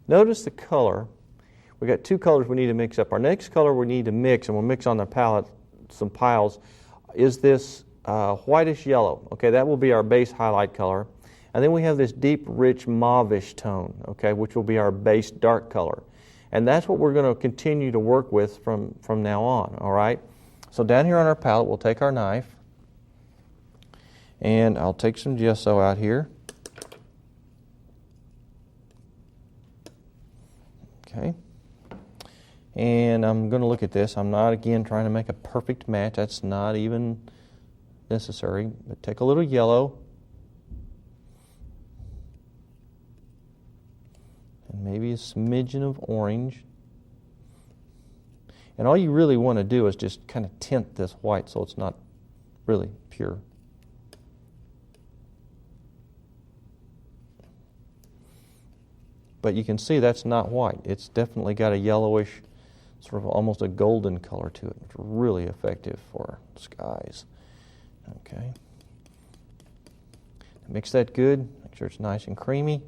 Notice the color. We got two colors we need to mix up. Our next color we need to mix, and we'll mix on the palette some piles, is this whitish yellow. Okay, that will be our base highlight color. And then we have this deep, rich mauve-ish tone, okay, which will be our base dark color. And that's what we're going to continue to work with from now on, all right? So down here on our palette, we'll take our knife, and I'll take some gesso out here. Okay. And I'm going to look at this. I'm not, again, trying to make a perfect match. That's not even necessary. But take a little yellow. And maybe a smidgen of orange. And all you really want to do is just kind of tint this white so it's not really pure. But you can see that's not white. It's definitely got a yellowish, sort of almost a golden color to it. It's really effective for skies. Okay. Mix that good. Make sure it's nice and creamy.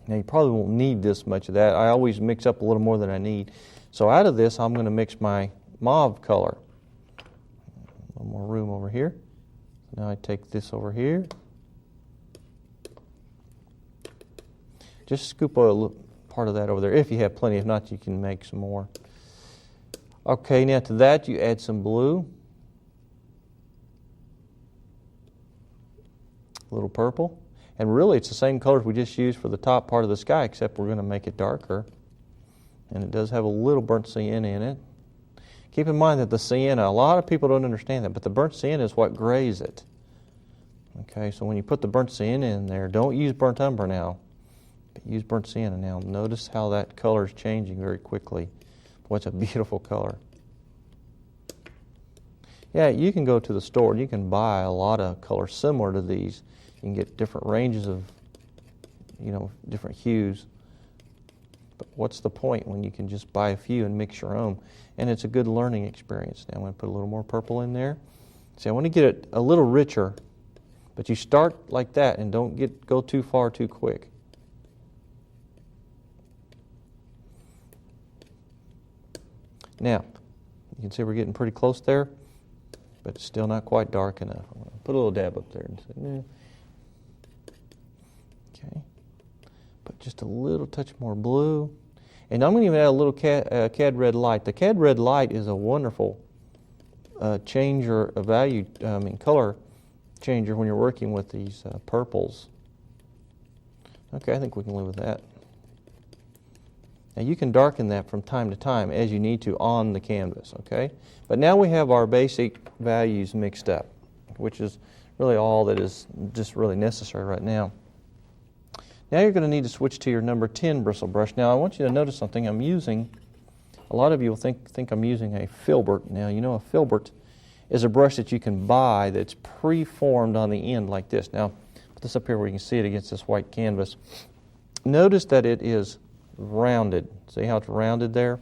Now you probably won't need this much of that. I always mix up a little more than I need. So out of this, I'm going to mix my mauve color. A little more room over here. Now I take this over here. Just scoop a little part of that over there. If you have plenty, if not, you can make some more. Okay, now to that you add some blue. A little purple. And really it's the same colors we just used for the top part of the sky, except we're going to make it darker. And it does have a little burnt sienna in it. Keep in mind that the sienna, a lot of people don't understand that, but the burnt sienna is what grays it. Okay, so when you put the burnt sienna in there, don't use burnt umber now. Use burnt sienna now. Notice how that color is changing very quickly. Boy, it's a beautiful color. Yeah, you can go to the store and you can buy a lot of colors similar to these. You can get different ranges of, different hues. But what's the point when you can just buy a few and mix your own? And it's a good learning experience. Now I'm going to put a little more purple in there. See, I want to get it a little richer, but you start like that and don't go too far too quick. Now, you can see we're getting pretty close there, but it's still not quite dark enough. I'm going to put a little dab up there and say, no. Okay. Put just a little touch more blue. And I'm going to even add a little cad red light. The cad red light is a wonderful changer, color changer when you're working with these purples. Okay, I think we can live with that. Now you can darken that from time to time as you need to on the canvas, okay? But now we have our basic values mixed up, which is really all that is just really necessary right now. Now you're going to need to switch to your number 10 bristle brush. Now I want you to notice something. A lot of you will think I'm using a filbert. Now you know a filbert is a brush that you can buy that's pre-formed on the end like this. Now put this up here where you can see it against this white canvas. Notice that it is rounded. See how it's rounded there?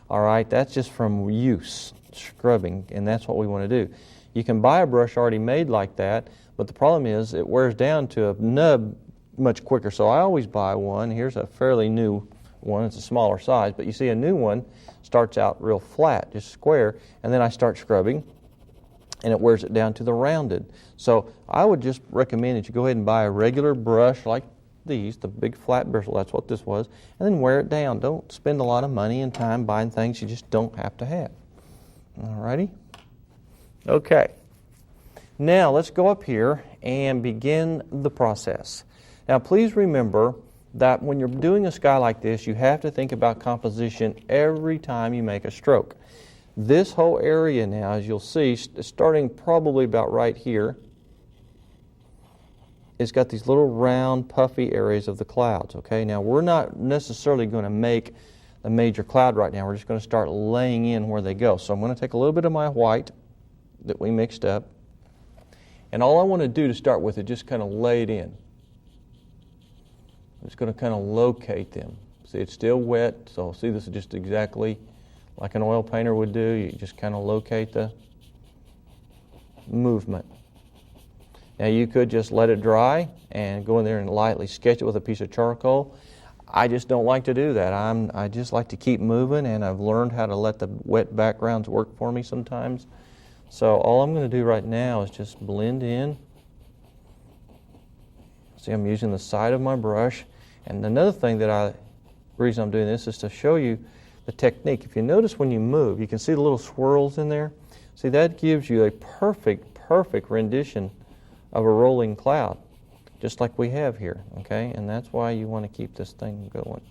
All right, that's just from use, scrubbing, and that's what we want to do. You can buy a brush already made like that, but the problem is it wears down to a nub much quicker. So I always buy one. Here's a fairly new one. It's a smaller size, but you see a new one starts out real flat, just square, and then I start scrubbing, and it wears it down to the rounded. So I would just recommend that you go ahead and buy a regular brush like these, the big flat bristle, that's what this was, and then wear it down. Don't spend a lot of money and time buying things you just don't have to have. Alrighty? Okay. Now let's go up here and begin the process. Now please remember that when you're doing a sky like this, you have to think about composition every time you make a stroke. This whole area now, as you'll see, starting probably about right here, it's got these little round, puffy areas of the clouds, okay? Now, we're not necessarily going to make a major cloud right now. We're just going to start laying in where they go. So I'm going to take a little bit of my white that we mixed up, and all I want to do to start with is just kind of lay it in. I'm just going to kind of locate them. See, it's still wet, so see, this is just exactly like an oil painter would do. You just kind of locate the movement. Now you could just let it dry and go in there and lightly sketch it with a piece of charcoal. I just don't like to do that. I just like to keep moving, and I've learned how to let the wet backgrounds work for me sometimes. So all I'm going to do right now is just blend in. See, I'm using the side of my brush. And another thing the reason I'm doing this is to show you the technique. If you notice when you move, you can see the little swirls in there. See, that gives you a perfect rendition of a rolling cloud, just like we have here, okay? And that's why you want to keep this thing going.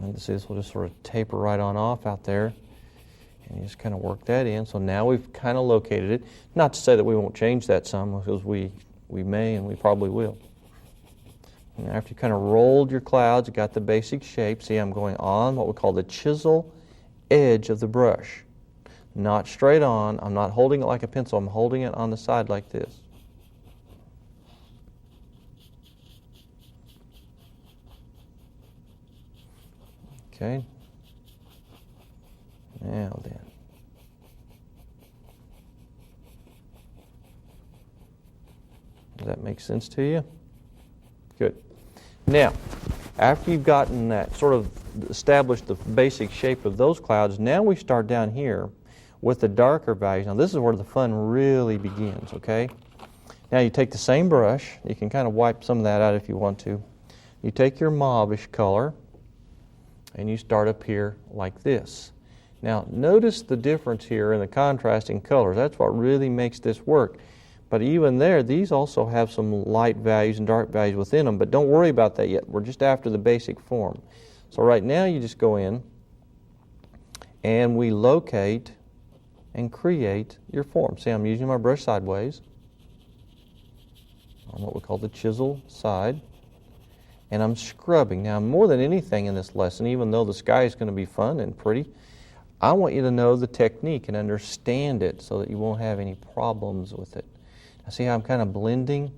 And see, this will just sort of taper right on off out there. And you just kind of work that in. So now we've kind of located it. Not to say that we won't change that some, because we may and we probably will. And after you kind of rolled your clouds, you got the basic shape. See, I'm going on what we call the chisel edge of the brush. Not straight on. I'm not holding it like a pencil. I'm holding it on the side like this. Okay. Now then. Does that make sense to you? Good. Now, after you've gotten that sort of established the basic shape of those clouds, now we start down here with the darker values. Now this is where the fun really begins, okay? Now you take the same brush. You can kind of wipe some of that out if you want to. You take your mauve-ish color and you start up here like this. Now notice the difference here in the contrasting colors. That's what really makes this work. But even there, these also have some light values and dark values within them, but don't worry about that yet. We're just after the basic form. So right now you just go in and we locate and create your form. See, I'm using my brush sideways on what we call the chisel side, and I'm scrubbing. Now, more than anything in this lesson, even though the sky is going to be fun and pretty, I want you to know the technique and understand it so that you won't have any problems with it. Now, see how I'm kind of blending,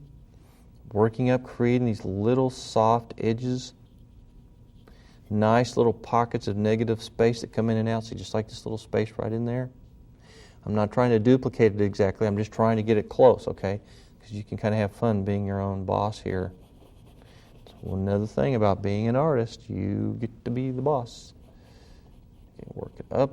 working up, creating these little soft edges, nice little pockets of negative space that come in and out. See, just like this little space right in there. I'm not trying to duplicate it exactly. I'm just trying to get it close, okay? Because you can kind of have fun being your own boss here. So another thing about being an artist, you get to be the boss. Okay, work it up.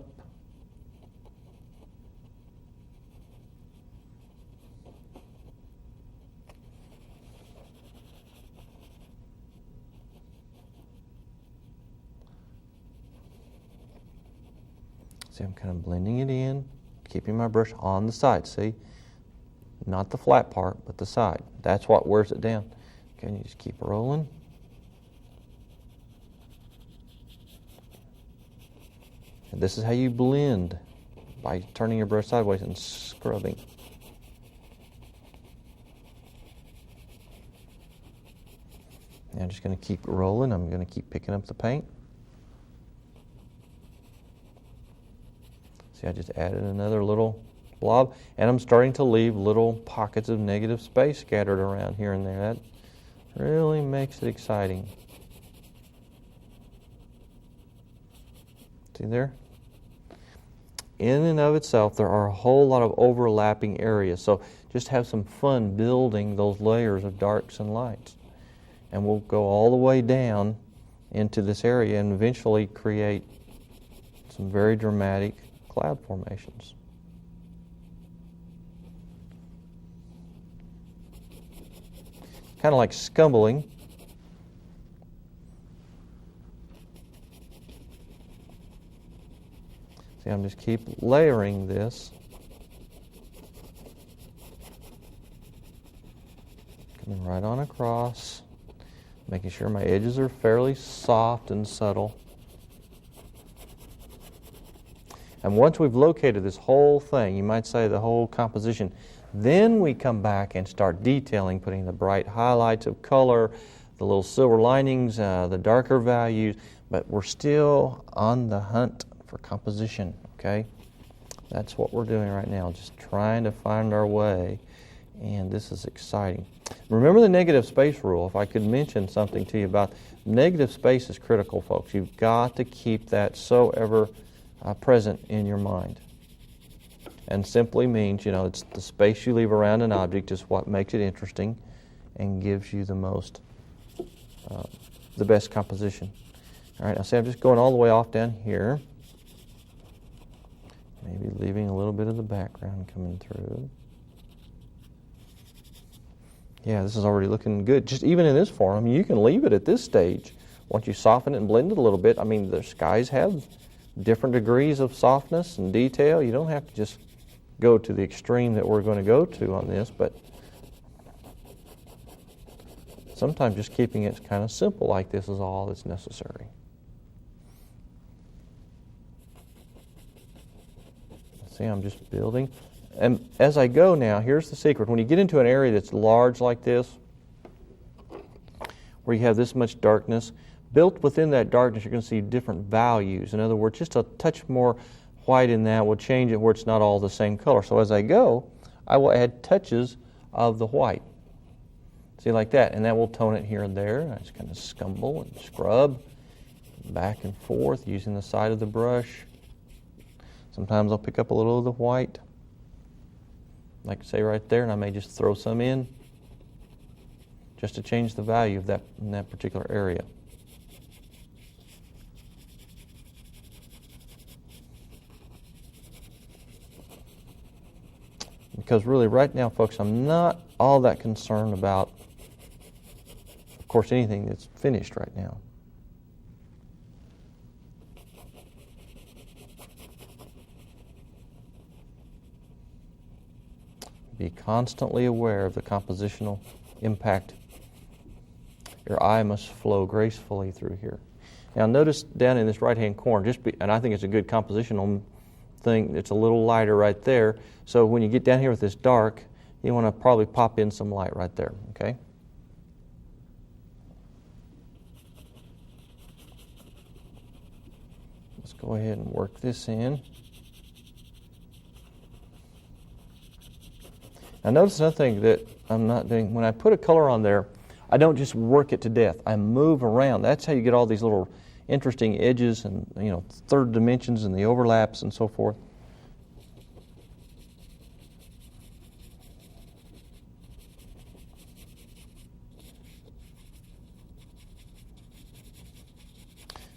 See, I'm kind of blending it in, keeping my brush on the side, see? Not the flat part, but the side. That's what wears it down. Okay, and you just keep rolling. And this is how you blend, by turning your brush sideways and scrubbing. Now I'm just going to keep rolling. I'm going to keep picking up the paint. See, I just added another little blob, and I'm starting to leave little pockets of negative space scattered around here and there. That really makes it exciting. See there? In and of itself, there are a whole lot of overlapping areas, so just have some fun building those layers of darks and lights. And we'll go all the way down into this area and eventually create some very dramatic cloud formations. Kind of like scumbling. See, I'm just keep layering this. Coming right on across, making sure my edges are fairly soft and subtle. And once we've located this whole thing, you might say the whole composition, then we come back and start detailing, putting the bright highlights of color, the little silver linings, the darker values, but we're still on the hunt for composition, okay? That's what we're doing right now, just trying to find our way, and this is exciting. Remember the negative space rule. If I could mention something to you about negative space is critical, folks. You've got to keep that so ever present in your mind. And simply means, it's the space you leave around an object is what makes it interesting and gives you the best composition. All right, now see, I'm just going all the way off down here. Maybe leaving a little bit of the background coming through. Yeah, this is already looking good. Just even in this form, you can leave it at this stage. Once you soften it and blend it a little bit, the skies have different degrees of softness and detail. You don't have to just go to the extreme that we're going to go to on this, but sometimes just keeping it kind of simple like this is all that's necessary. See, I'm just building. And as I go now, here's the secret. When you get into an area that's large like this, where you have this much darkness, built within that darkness, you're going to see different values. In other words, just a touch more white in that will change it where it's not all the same color. So as I go, I will add touches of the white. See, like that. And that will tone it here and there. I just kind of scumble and scrub back and forth using the side of the brush. Sometimes I'll pick up a little of the white, like say right there, and I may just throw some in just to change the value of that in that particular area. Because really right now, folks, I'm not all that concerned about, of course, anything that's finished right now. Be constantly aware of the compositional impact. Your eye must flow gracefully through here. Now notice down in this right-hand corner, and I think it's a good compositional thing, it's a little lighter right there. So when you get down here with this dark, you want to probably pop in some light right there, okay? Let's go ahead and work this in. Now notice another thing that I'm not doing. When I put a color on there, I don't just work it to death. I move around. That's how you get all these little interesting edges and third dimensions and the overlaps and so forth.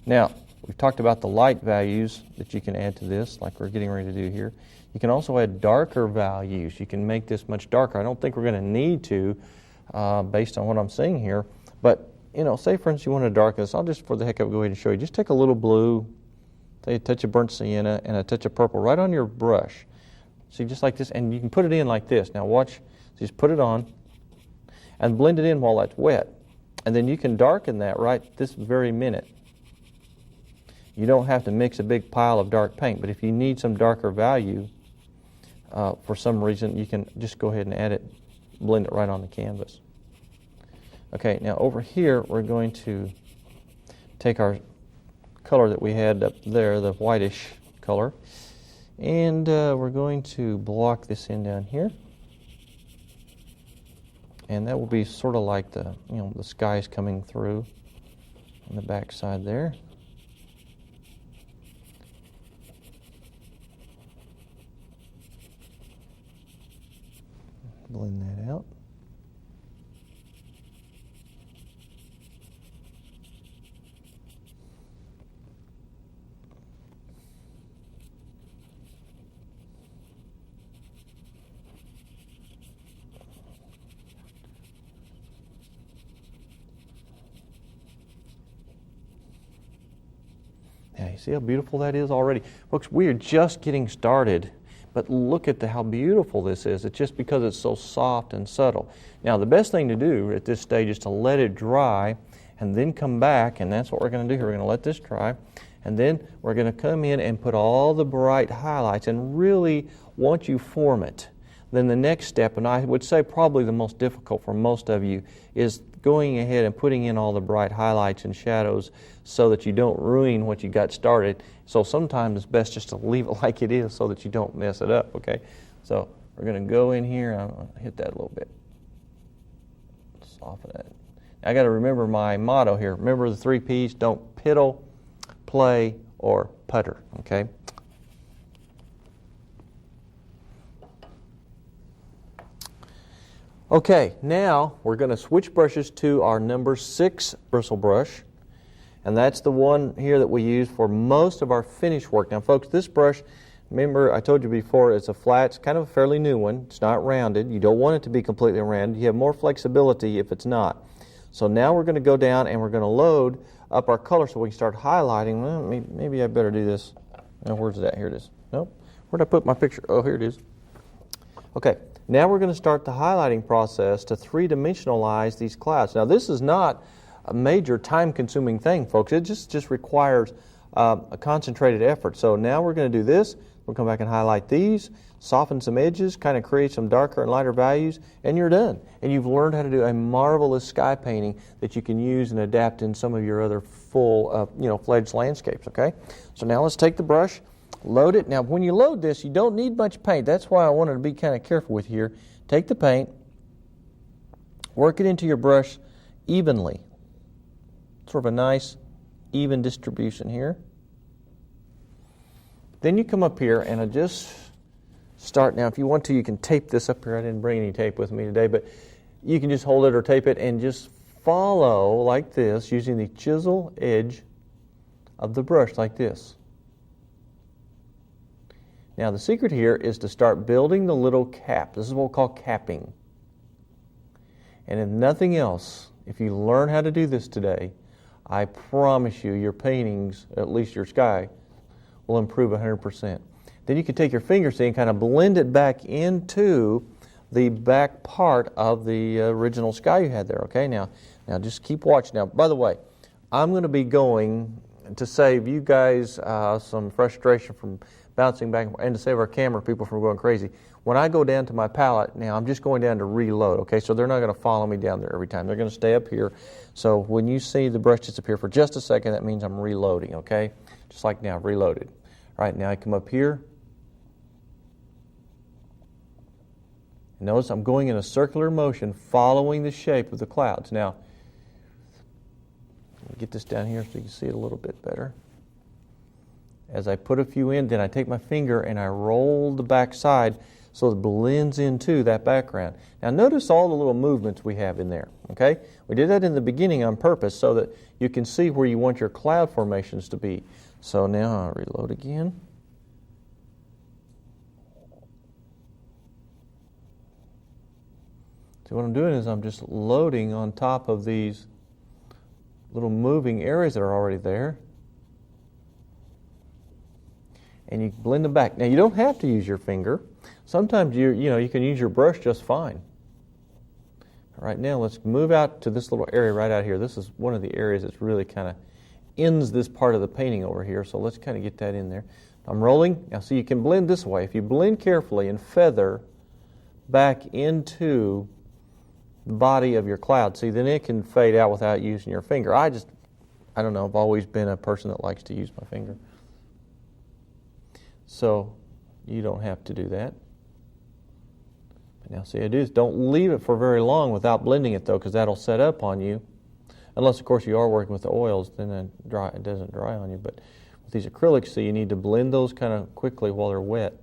Now, we've talked about the light values that you can add to this, like we're getting ready to do here. You can also add darker values. You can make this much darker. I don't think we're going to need to, based on what I'm seeing here. But, say for instance you want to darken this. I'll just, for the heck of it, go ahead and show you. Just take a little blue, say a touch of burnt sienna, and a touch of purple right on your brush. See, just like this. And you can put it in like this. Now watch. Just put it on and blend it in while that's wet. And then you can darken that right this very minute. You don't have to mix a big pile of dark paint, but if you need some darker value, for some reason, you can just go ahead and add it, blend it right on the canvas. Okay, now over here, we're going to take our color that we had up there, the whitish color, and we're going to block this in down here. And that will be sort of like the skies coming through on the back side there. Blend that out. Yeah, you see how beautiful that is already? Folks, we are just getting started. But look at how beautiful this is. It's just because it's so soft and subtle. Now, the best thing to do at this stage is to let it dry and then come back, and that's what we're going to do here. We're going to let this dry, and then we're going to come in and put all the bright highlights. And really, once you form it, then the next step, and I would say probably the most difficult for most of you, is going ahead and putting in all the bright highlights and shadows so that you don't ruin what you got started. So sometimes it's best just to leave it like it is so that you don't mess it up, okay? So we're going to go in here, I'm going to hit that a little bit. Soften it. I got to remember my motto here. Remember the 3 P's, don't piddle, play, or putter, okay? Okay, now we're going to switch brushes to our number 6 bristle brush. And that's the one here that we use for most of our finish work. Now folks, this brush, remember I told you before, it's a flat, it's kind of a fairly new one. It's not rounded. You don't want it to be completely rounded. You have more flexibility if it's not. So now we're going to go down and we're going to load up our color so we can start highlighting. Well, maybe I better do this. Now where's that? Here it is. Nope. Where'd I put my picture? Oh, here it is. Okay, now we're going to start the highlighting process to three-dimensionalize these clouds. Now this is not a major time-consuming thing, folks. It just requires a concentrated effort. So now we're going to do this. We'll come back and highlight these, soften some edges, kind of create some darker and lighter values, and you're done. And you've learned how to do a marvelous sky painting that you can use and adapt in some of your other full, fledged landscapes. Okay. So now let's take the brush, load it. Now, when you load this, you don't need much paint. That's why I wanted to be kind of careful with here. Take the paint, work it into your brush evenly. Sort of a nice, even distribution here. Then you come up here and I just start. Now, if you want to, you can tape this up here. I didn't bring any tape with me today, but you can just hold it or tape it and just follow like this using the chisel edge of the brush like this. Now, the secret here is to start building the little cap. This is what we'll call capping. And if nothing else, if you learn how to do this today, I promise you your paintings, at least your sky, will improve 100%. Then you can take your finger, see, and kind of blend it back into the back part of the original sky you had there. Okay, now just keep watching. Now, by the way, I'm going to be going to save you guys some frustration from bouncing back and to save our camera people from going crazy. When I go down to my palette, now I'm just going down to reload, okay? So they're not going to follow me down there every time. They're going to stay up here. So when you see the brush disappear for just a second, that means I'm reloading, okay? Just like now, reloaded. All right, now I come up here. Notice I'm going in a circular motion following the shape of the clouds. Now, let me get this down here so you can see it a little bit better. As I put a few in, then I take my finger and I roll the back side so it blends into that background. Now notice all the little movements we have in there, okay? We did that in the beginning on purpose so that you can see where you want your cloud formations to be. So now I'll reload again. So what I'm doing is I'm just loading on top of these little moving areas that are already there. And you blend them back. Now you don't have to use your finger. Sometimes you can use your brush just fine. All right, now let's move out to this little area right out here. This is one of the areas that's really kind of ends this part of the painting over here. So let's kind of get that in there. I'm rolling. Now see, you can blend this way. If you blend carefully and feather back into the body of your cloud, see, then it can fade out without using your finger. I don't know, I've always been a person that likes to use my finger. So you don't have to do that. But now see, I do is don't leave it for very long without blending it though, because that'll set up on you. Unless of course you are working with the oils, then it doesn't dry on you. But with these acrylics, see, you need to blend those kind of quickly while they're wet.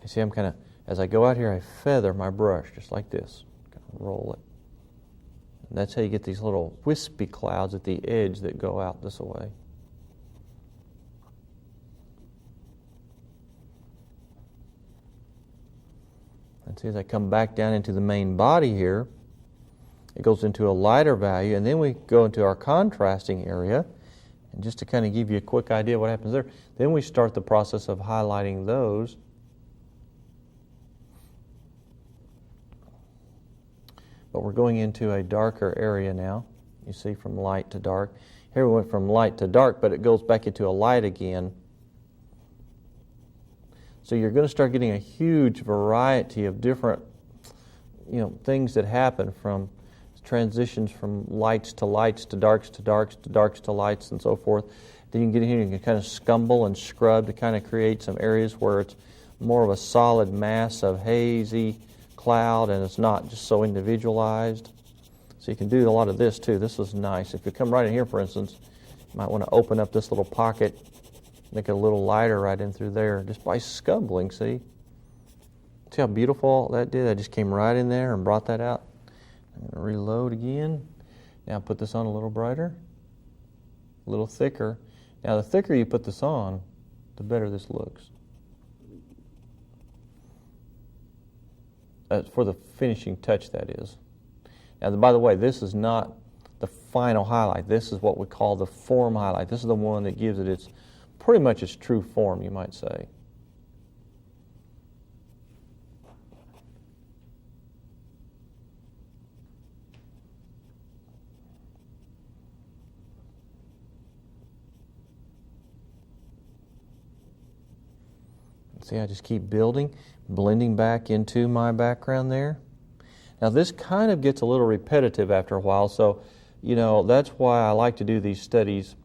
You see, I'm kind of, as I go out here, I feather my brush just like this. Kind of roll it. And that's how you get these little wispy clouds at the edge that go out this way. And see, as I come back down into the main body here, it goes into a lighter value, and then we go into our contrasting area. And just to kind of give you a quick idea of what happens there, then we start the process of highlighting those. But we're going into a darker area now. You see, from light to dark. Here we went from light to dark, but it goes back into a light again. So you're going to start getting a huge variety of different, things that happen from transitions from lights to lights to darks to darks to darks to lights and so forth. Then you can get in here and you can kind of scumble and scrub to kind of create some areas where it's more of a solid mass of hazy cloud and it's not just so individualized. So you can do a lot of this too. This is nice. If you come right in here, for instance, you might want to open up this little pocket, make it a little lighter right in through there just by scumbling, see? See how beautiful that did? I just came right in there and brought that out. I'm going to reload again. Now put this on a little brighter, a little thicker. Now the thicker you put this on, the better this looks. For the finishing touch, that is. Now, by the way, this is not the final highlight. This is what we call the form highlight. This is the one that gives it its pretty much its true form, you might say. See, I just keep building, blending back into my background there. Now this kind of gets a little repetitive after a while, so that's why I like to do these studies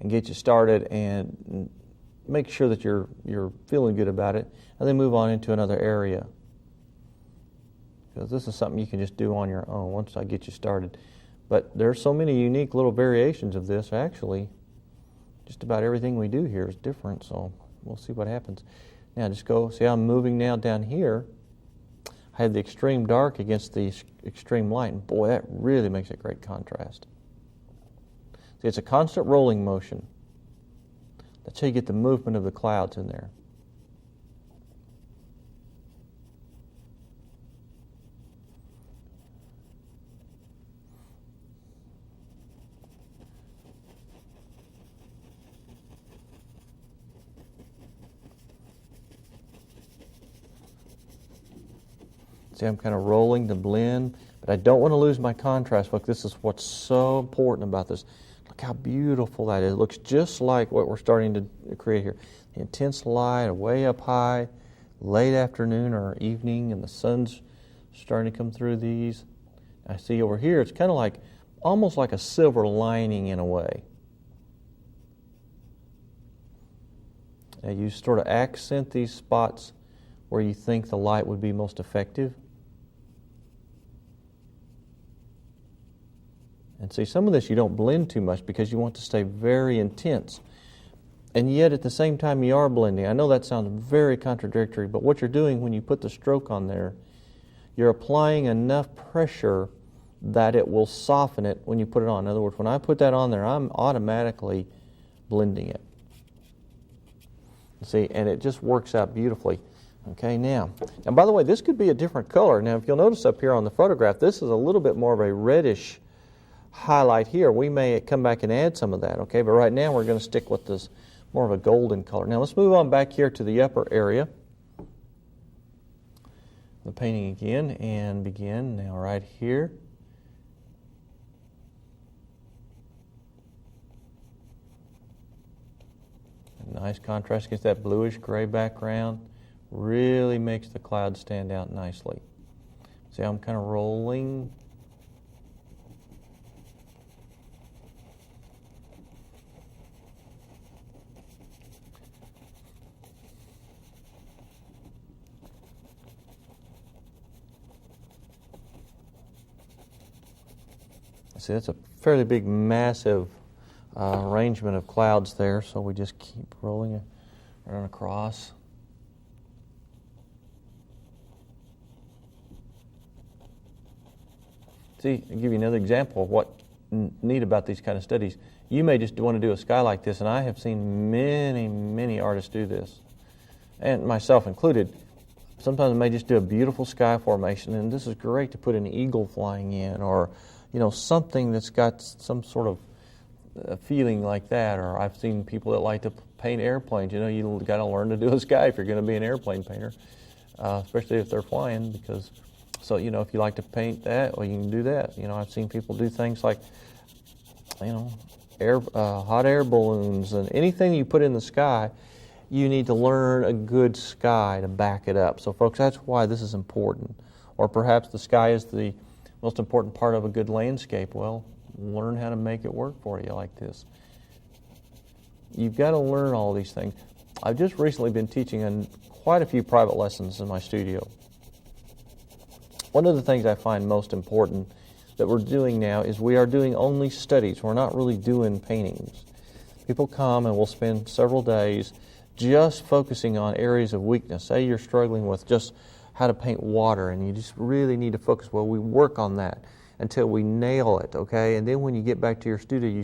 and get you started and make sure that you're feeling good about it, and then move on into another area. Because this is something you can just do on your own once I get you started. But there's so many unique little variations of this. Actually, just about everything we do here is different, so we'll see what happens. Now just go, see how I'm moving now down here. I had the extreme dark against the extreme light, and boy, that really makes a great contrast. See, it's a constant rolling motion. That's how you get the movement of the clouds in there. See, I'm kind of rolling the blend, but I don't want to lose my contrast. Look, this is what's so important about this. Look how beautiful that is. It looks just like what we're starting to create here. The intense light, way up high, late afternoon or evening, and the sun's starting to come through these. I see over here, it's kind of like, almost like a silver lining in a way. Now you sort of accent these spots where you think the light would be most effective. And see, some of this you don't blend too much because you want to stay very intense. And yet at the same time you are blending. I know that sounds very contradictory, but what you're doing when you put the stroke on there, you're applying enough pressure that it will soften it when you put it on. In other words, when I put that on there, I'm automatically blending it. See, and it just works out beautifully. Okay, now, by the way, this could be a different color. Now, if you'll notice up here on the photograph, this is a little bit more of a reddish highlight here. We may come back and add some of that, okay? But right now we're going to stick with this more of a golden color. Now let's move on back here to the upper area. The painting again and begin now right here. A nice contrast against that bluish gray background. Really makes the cloud stand out nicely. See how I'm kind of rolling. See, that's a fairly big, massive arrangement of clouds there, so we just keep rolling it right across. See, I'll give you another example of what neat about these kind of studies. You may just want to do a sky like this, and I have seen many, many artists do this, and myself included. Sometimes I may just do a beautiful sky formation, and this is great to put an eagle flying in, or something that's got some sort of feeling like that. Or I've seen people that like to paint airplanes. You got to learn to do a sky if you're going to be an airplane painter, especially if they're flying. Because, so if you like to paint that, well, you can do that. I've seen people do things like, hot air balloons and anything you put in the sky. You need to learn a good sky to back it up. So, folks, that's why this is important. Or perhaps the sky is the most important part of a good landscape. Well, learn how to make it work for you like this. you've got to learn all these things. I've just recently been teaching quite a few private lessons in my studio. One of the things I find most important that we're doing now is we are doing only studies. We're not really doing paintings. People come and we'll spend several days just focusing on areas of weakness. Say you're struggling with just how to paint water and you just really need to focus. Well, we work on that until we nail it, okay? And then when you get back to your studio,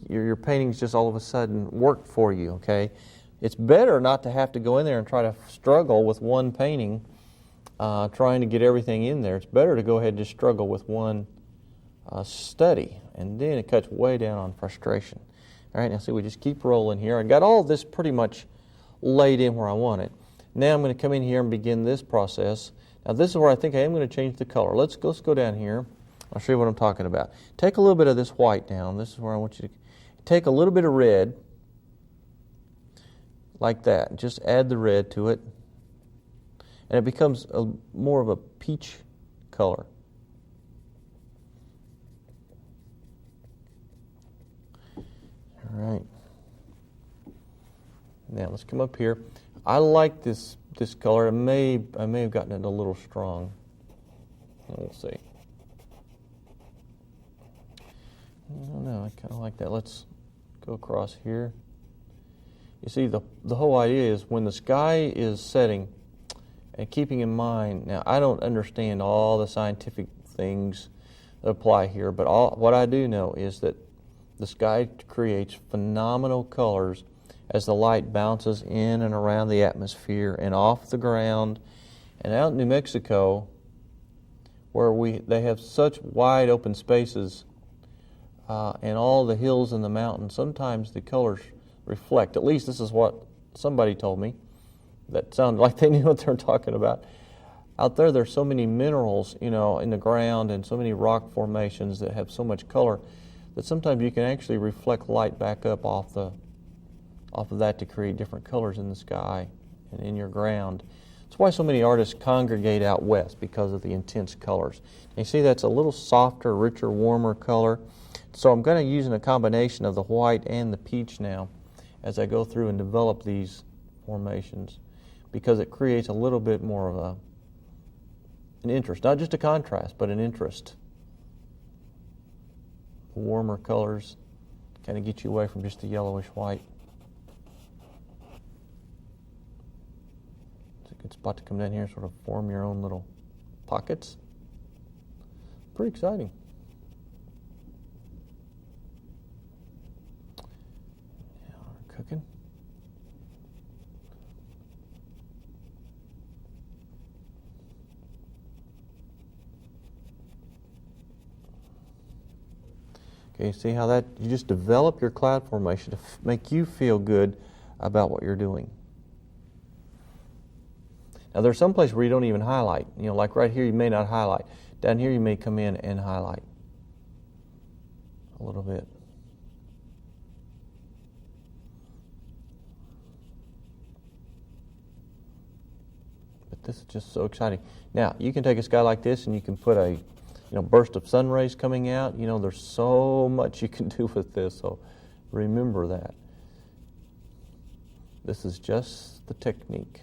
your paintings just all of a sudden work for you, okay? It's better not to have to go in there and try to struggle with one painting, trying to get everything in there. It's better to go ahead and just struggle with one study, and then it cuts way down on frustration. All right, now see, we just keep rolling here. I got all this pretty much laid in where I want it. Now I'm going to come in here and begin this process. Now this is where I think I am going to change the color. Let's go down here. I'll show you what I'm talking about. Take a little bit of this white down. This is where I want you to take a little bit of red, like that. Just add the red to it, and it becomes more of a peach color. All right. Now let's come up here. I like this color. I may have gotten it a little strong. We'll see. I don't know. I kind of like that. Let's go across here. You see, the whole idea is when the sky is setting, and keeping in mind, now I don't understand all the scientific things that apply here, but what I do know is that the sky creates phenomenal colors as the light bounces in and around the atmosphere and off the ground. And out in New Mexico, where they have such wide open spaces and all the hills and the mountains, sometimes the colors reflect. At least this is what somebody told me that sounded like they knew what they were talking about. Out there, there's so many minerals, in the ground, and so many rock formations that have so much color that sometimes you can actually reflect light back up off of that to create different colors in the sky and in your ground. That's why so many artists congregate out west, because of the intense colors. And you see that's a little softer, richer, warmer color. So I'm going to use a combination of the white and the peach now as I go through and develop these formations, because it creates a little bit more of an interest, not just a contrast, but an interest. Warmer colors kind of get you away from just the yellowish white. It's a good spot to come down here and sort of form your own little pockets. Pretty exciting. Now we're cooking. Okay, see how you just develop your cloud formation to make you feel good about what you're doing. Now there's some place where you don't even highlight. Like right here you may not highlight. Down here you may come in and highlight a little bit. But this is just so exciting. Now you can take a sky like this and you can put a burst of sun rays coming out. There's so much you can do with this, so remember that. This is just the technique.